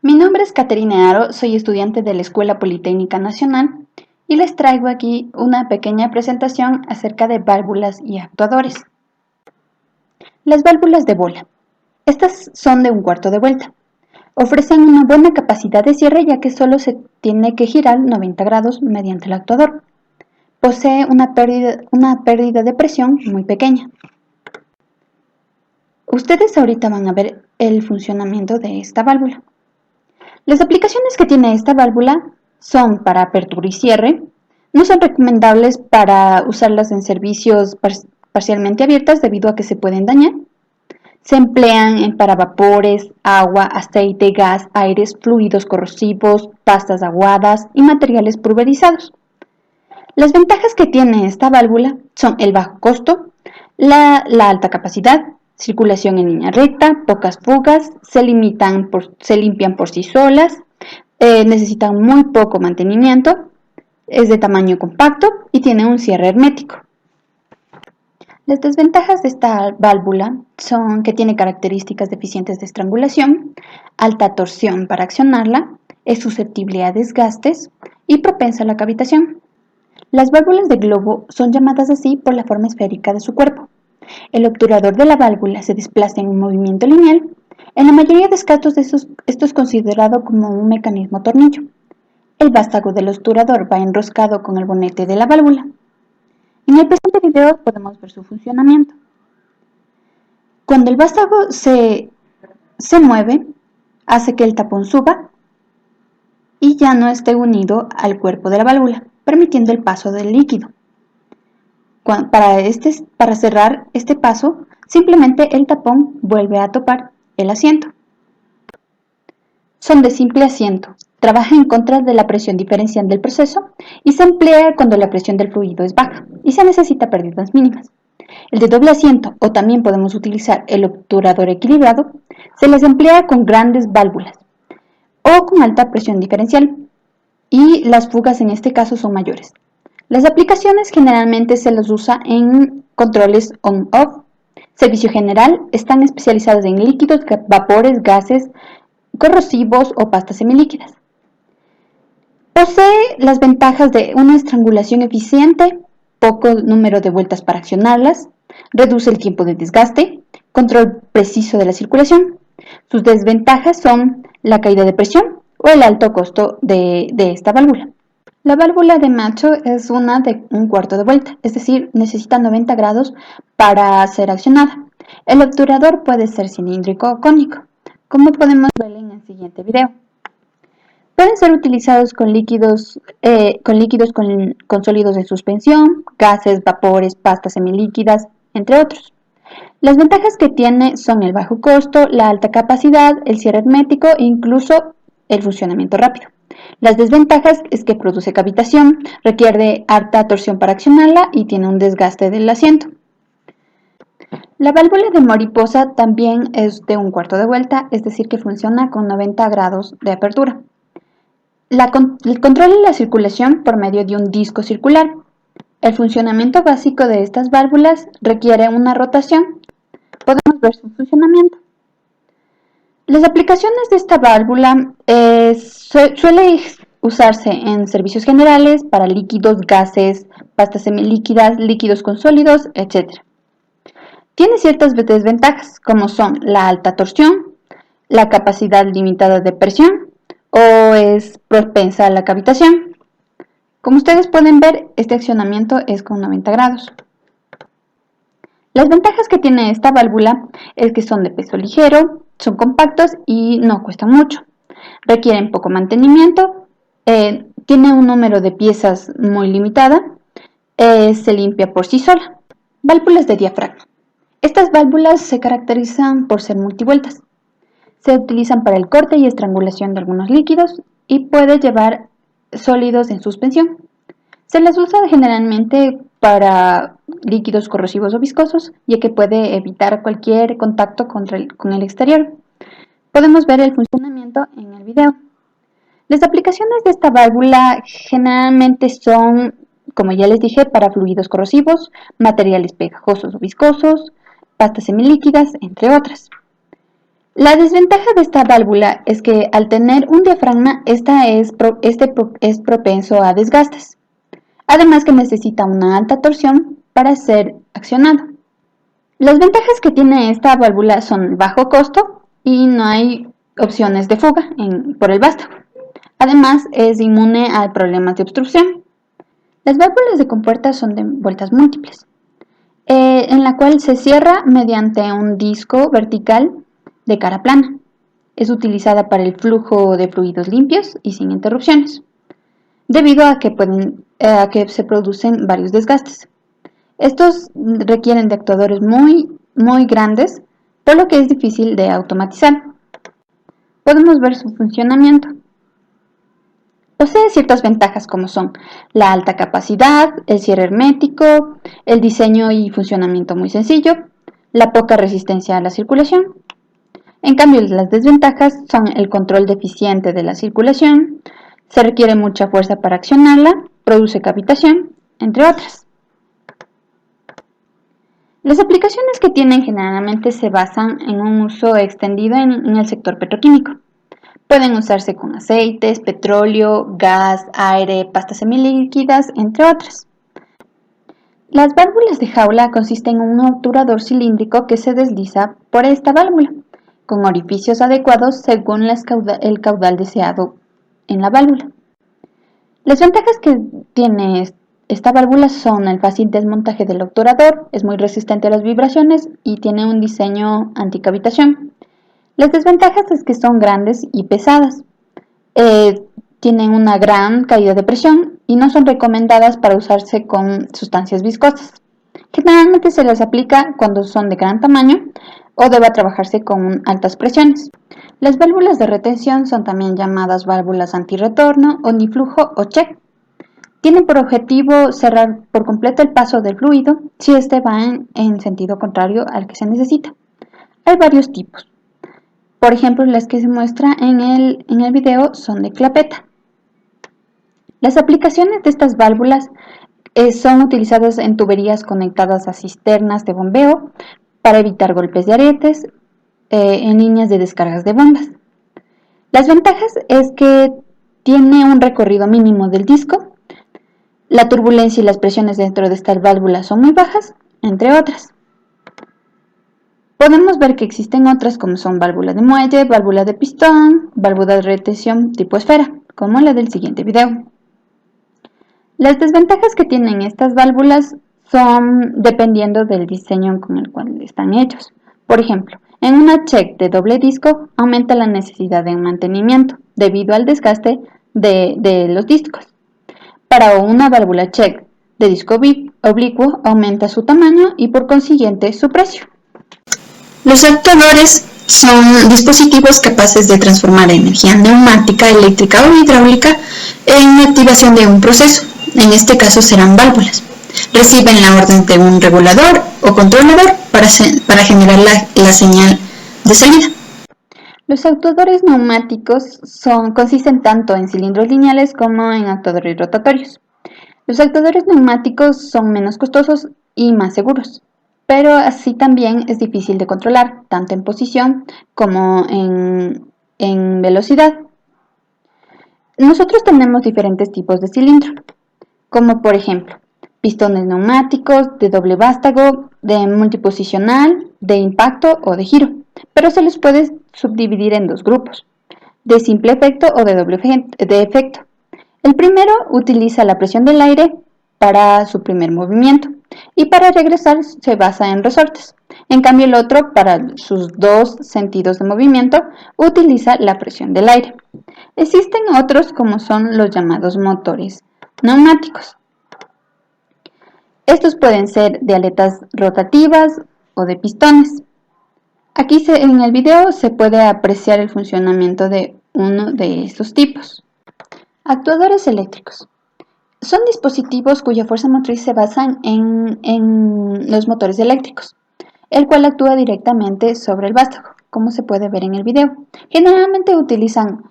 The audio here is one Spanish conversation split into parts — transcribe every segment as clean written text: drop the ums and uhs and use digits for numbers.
Mi nombre es Caterina Aro, soy estudiante de la Escuela Politécnica Nacional y les traigo aquí una pequeña presentación acerca de válvulas y actuadores. Las válvulas de bola. Estas son de un cuarto de vuelta. Ofrecen una buena capacidad de cierre ya que solo se tiene que girar 90 grados mediante el actuador. Posee una pérdida de presión muy pequeña. Ustedes ahorita van a ver el funcionamiento de esta válvula. Las aplicaciones que tiene esta válvula son para apertura y cierre. No son recomendables para usarlas en servicios parcialmente abiertas debido a que se pueden dañar. Se emplean para vapores, agua, aceite, gas, aires, fluidos corrosivos, pastas aguadas y materiales pulverizados. Las ventajas que tiene esta válvula son el bajo costo, la alta capacidad, circulación en línea recta, pocas fugas, se limpian por sí solas, necesitan muy poco mantenimiento, es de tamaño compacto y tiene un cierre hermético. Las desventajas de esta válvula son que tiene características deficientes de estrangulación, alta torsión para accionarla, es susceptible a desgastes y propensa a la cavitación. Las válvulas de globo son llamadas así por la forma esférica de su cuerpo. El obturador de la válvula se desplaza en un movimiento lineal. En la mayoría de casos esto es considerado como un mecanismo tornillo. El vástago del obturador va enroscado con el bonete de la válvula. En el presente video podemos ver su funcionamiento. Cuando el vástago se mueve, hace que el tapón suba y ya no esté unido al cuerpo de la válvula, permitiendo el paso del líquido. Para cerrar este paso, simplemente el tapón vuelve a topar el asiento. Son de simple asiento, trabaja en contra de la presión diferencial del proceso y se emplea cuando la presión del fluido es baja y se necesita pérdidas mínimas. El de doble asiento, o también podemos utilizar el obturador equilibrado, se les emplea con grandes válvulas o con alta presión diferencial y las fugas en este caso son mayores. Las aplicaciones generalmente se las usa en controles on-off. Servicio general, están especializadas en líquidos, vapores, gases, corrosivos o pastas semilíquidas. Posee las ventajas de una estrangulación eficiente, poco número de vueltas para accionarlas, reduce el tiempo de desgaste, control preciso de la circulación. Sus desventajas son la caída de presión o el alto costo de esta válvula. La válvula de Macho es una de un cuarto de vuelta, es decir, necesita 90 grados para ser accionada. El obturador puede ser cilíndrico o cónico, como podemos ver en el siguiente video. Pueden ser utilizados con líquidos con sólidos de suspensión, gases, vapores, pastas semilíquidas, entre otros. Las ventajas que tiene son el bajo costo, la alta capacidad, el cierre hermético e incluso el funcionamiento rápido. Las desventajas es que produce cavitación, requiere alta torsión para accionarla y tiene un desgaste del asiento. La válvula de mariposa también es de un cuarto de vuelta, es decir que funciona con 90 grados de apertura. El control de la circulación por medio de un disco circular. El funcionamiento básico de estas válvulas requiere una rotación. Podemos ver su funcionamiento. Las aplicaciones de esta válvula suele usarse en servicios generales para líquidos, gases, pastas semilíquidas, líquidos con sólidos, etc. Tiene ciertas desventajas, como son la alta torsión, la capacidad limitada de presión o es propensa a la cavitación. Como ustedes pueden ver, este accionamiento es con 90 grados. Las ventajas que tiene esta válvula es que son de peso ligero, son compactos y no cuestan mucho. Requieren poco mantenimiento, tiene un número de piezas muy limitada, se limpia por sí sola. Válvulas de diafragma. Estas válvulas se caracterizan por ser multivueltas. Se utilizan para el corte y estrangulación de algunos líquidos y puede llevar sólidos en suspensión. Se las usa generalmente para líquidos corrosivos o viscosos, ya que puede evitar cualquier contacto con el exterior. Podemos ver el funcionamiento en el video. Las aplicaciones de esta válvula generalmente son, como ya les dije, para fluidos corrosivos, materiales pegajosos o viscosos, pastas semilíquidas, entre otras. La desventaja de esta válvula es que al tener un diafragma, es propenso a desgastes. Además que necesita una alta torsión para ser accionado. Las ventajas que tiene esta válvula son bajo costo y no hay opciones de fuga por el vástago. Además, es inmune a problemas de obstrucción. Las válvulas de compuerta son de vueltas múltiples, en la cual se cierra mediante un disco vertical de cara plana. Es utilizada para el flujo de fluidos limpios y sin interrupciones, debido a que se producen varios desgastes. Estos requieren de actuadores muy grandes, por lo que es difícil de automatizar. Podemos ver su funcionamiento. Posee ciertas ventajas como son la alta capacidad, el cierre hermético, el diseño y funcionamiento muy sencillo, la poca resistencia a la circulación. En cambio, las desventajas son el control deficiente de la circulación, se requiere mucha fuerza para accionarla, produce cavitación, entre otras. Las aplicaciones que tienen generalmente se basan en un uso extendido en el sector petroquímico. Pueden usarse con aceites, petróleo, gas, aire, pastas semilíquidas, entre otras. Las válvulas de jaula consisten en un obturador cilíndrico que se desliza por esta válvula, con orificios adecuados según el caudal deseado en la válvula. Las ventajas que tiene esta válvula son el fácil desmontaje del obturador, es muy resistente a las vibraciones y tiene un diseño anticavitación. Las desventajas es que son grandes y pesadas, tienen una gran caída de presión y no son recomendadas para usarse con sustancias viscosas. Generalmente se les aplica cuando son de gran tamaño o deba trabajarse con altas presiones. Las válvulas de retención son también llamadas válvulas antirretorno, uniflujo o check. Tienen por objetivo cerrar por completo el paso del fluido si éste va en sentido contrario al que se necesita. Hay varios tipos. Por ejemplo, las que se muestra en el video son de clapeta. Las aplicaciones de estas válvulas son utilizadas en tuberías conectadas a cisternas de bombeo para evitar golpes de aretes en líneas de descargas de bombas. Las ventajas es que tiene un recorrido mínimo del disco, la turbulencia y las presiones dentro de estas válvulas son muy bajas, entre otras. Podemos ver que existen otras como son válvula de muelle, válvula de pistón, válvula de retención tipo esfera, como la del siguiente video. Las desventajas que tienen estas válvulas son dependiendo del diseño con el cual están hechos. Por ejemplo, en una check de doble disco aumenta la necesidad de un mantenimiento debido al desgaste de los discos. Para una válvula check de disco oblicuo aumenta su tamaño y por consiguiente su precio. Los actuadores son dispositivos capaces de transformar energía neumática, eléctrica o hidráulica en activación de un proceso. En este caso serán válvulas. Reciben la orden de un regulador o controlador para generar la señal de salida. Los actuadores neumáticos consisten tanto en cilindros lineales como en actuadores rotatorios. Los actuadores neumáticos son menos costosos y más seguros, pero así también es difícil de controlar, tanto en posición como en velocidad. Nosotros tenemos diferentes tipos de cilindro, como por ejemplo, pistones neumáticos, de doble vástago, de multiposicional, de impacto o de giro, pero se les puede subdividir en dos grupos, de simple efecto o de doble efecto. El primero utiliza la presión del aire para su primer movimiento y para regresar se basa en resortes. En cambio, el otro, para sus dos sentidos de movimiento, utiliza la presión del aire. Existen otros como son los llamados motores neumáticos. Estos pueden ser de aletas rotativas o de pistones. Aquí en el video se puede apreciar el funcionamiento de uno de estos tipos. Actuadores eléctricos. Son dispositivos cuya fuerza motriz se basa en los motores eléctricos, el cual actúa directamente sobre el vástago, como se puede ver en el video. Generalmente utilizan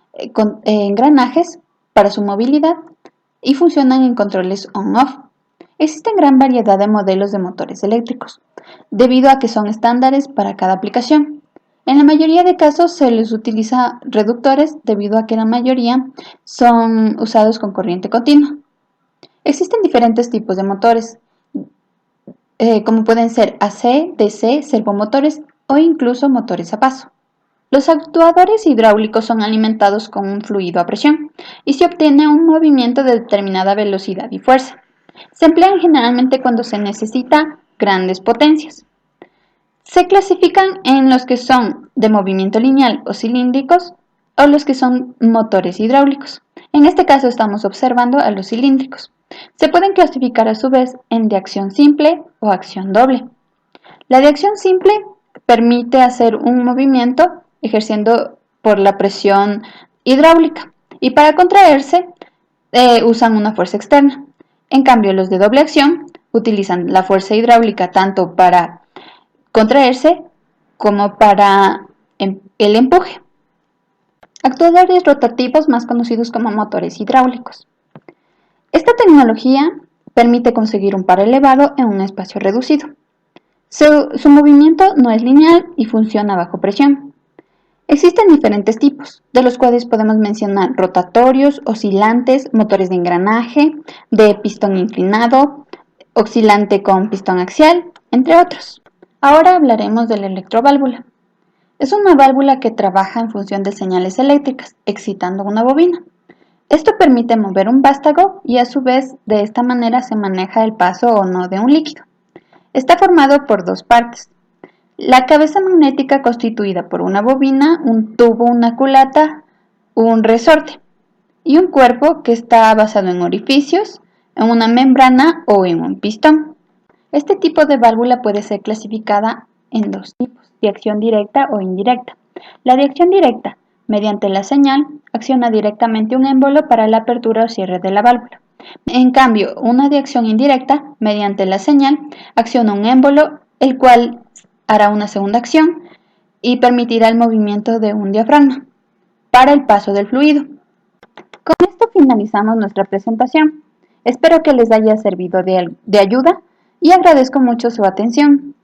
engranajes para su movilidad y funcionan en controles on-off. Existen gran variedad de modelos de motores eléctricos, debido a que son estándares para cada aplicación. En la mayoría de casos se les utiliza reductores debido a que la mayoría son usados con corriente continua. Existen diferentes tipos de motores, como pueden ser AC, DC, servomotores o incluso motores a paso. Los actuadores hidráulicos son alimentados con un fluido a presión y se obtiene un movimiento de determinada velocidad y fuerza. Se emplean generalmente cuando se necesita grandes potencias. Se clasifican en los que son de movimiento lineal o cilíndricos o los que son motores hidráulicos. En este caso estamos observando a los cilíndricos. Se pueden clasificar a su vez en de acción simple o acción doble. La de acción simple permite hacer un movimiento ejerciendo por la presión hidráulica y para contraerse usan una fuerza externa. En cambio, los de doble acción utilizan la fuerza hidráulica tanto para contraerse como para el empuje. Actuadores rotativos más conocidos como motores hidráulicos. Esta tecnología permite conseguir un par elevado en un espacio reducido. Su movimiento no es lineal y funciona bajo presión. Existen diferentes tipos, de los cuales podemos mencionar rotatorios, oscilantes, motores de engranaje, de pistón inclinado, oscilante con pistón axial, entre otros. Ahora hablaremos de la electroválvula. Es una válvula que trabaja en función de señales eléctricas, excitando una bobina. Esto permite mover un vástago y a su vez de esta manera se maneja el paso o no de un líquido. Está formado por dos partes. La cabeza magnética constituida por una bobina, un tubo, una culata, un resorte y un cuerpo que está basado en orificios, en una membrana o en un pistón. Este tipo de válvula puede ser clasificada en dos tipos, de acción directa o indirecta. La de acción directa, mediante la señal, acciona directamente un émbolo para la apertura o cierre de la válvula. En cambio, una de acción indirecta, mediante la señal, acciona un émbolo, el cual hará una segunda acción y permitirá el movimiento de un diafragma para el paso del fluido. Con esto finalizamos nuestra presentación. Espero que les haya servido de ayuda y agradezco mucho su atención.